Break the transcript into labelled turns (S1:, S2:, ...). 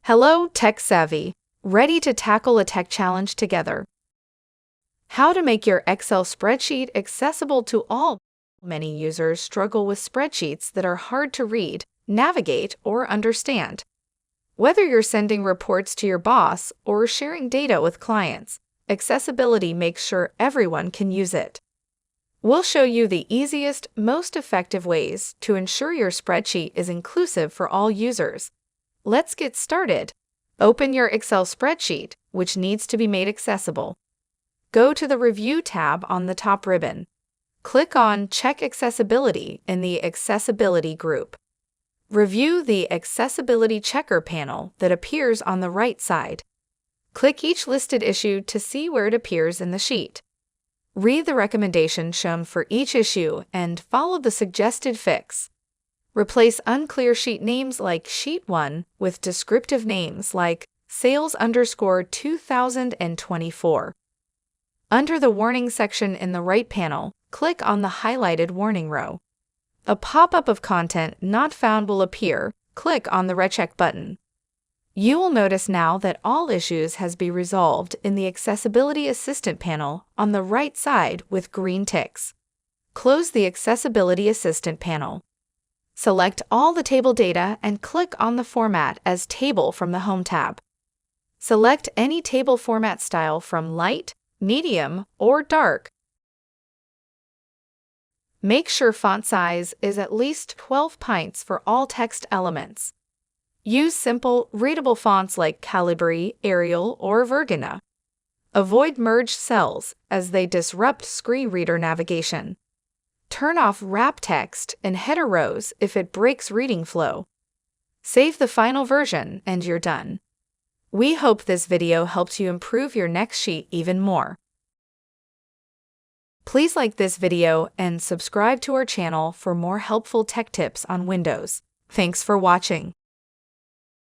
S1: Hello, tech savvy. Ready to tackle a tech challenge together? How to make your Excel spreadsheet accessible to all. Many users struggle with spreadsheets that are hard to read, navigate, or understand. Whether you're sending reports to your boss or sharing data with clients, accessibility makes sure everyone can use it. We'll show you the easiest, most effective ways to ensure your spreadsheet is inclusive for all users. Let's get started. Open your Excel spreadsheet, which needs to be made accessible. Go to the Review tab on the top ribbon. Click on Check Accessibility in the Accessibility group. Review the Accessibility Checker panel that appears on the right side. Click each listed issue to see where it appears in the sheet. Read the recommendation shown for each issue and follow the suggested fix. Replace unclear sheet names like Sheet 1 with descriptive names like Sales_2024. Under the Warning section in the right panel, click on the highlighted warning row. A pop-up of content not found will appear. Click on the Recheck button. You will notice now that all issues has been resolved in the Accessibility Assistant panel on the right side with green ticks. Close the Accessibility Assistant panel. Select all the table data and click on the Format as Table from the Home tab. Select any table format style from light, medium, or dark. Make sure font size is at least 12 pints for all text elements. Use simple, readable fonts like Calibri, Arial, or Vergina. Avoid merged cells as they disrupt screen reader navigation. Turn off wrap text in header rows if it breaks reading flow. Save the final version and you're done. We hope this video helped you improve your next sheet even more. Please like this video and subscribe to our channel for more helpful tech tips on Windows. Thanks for watching.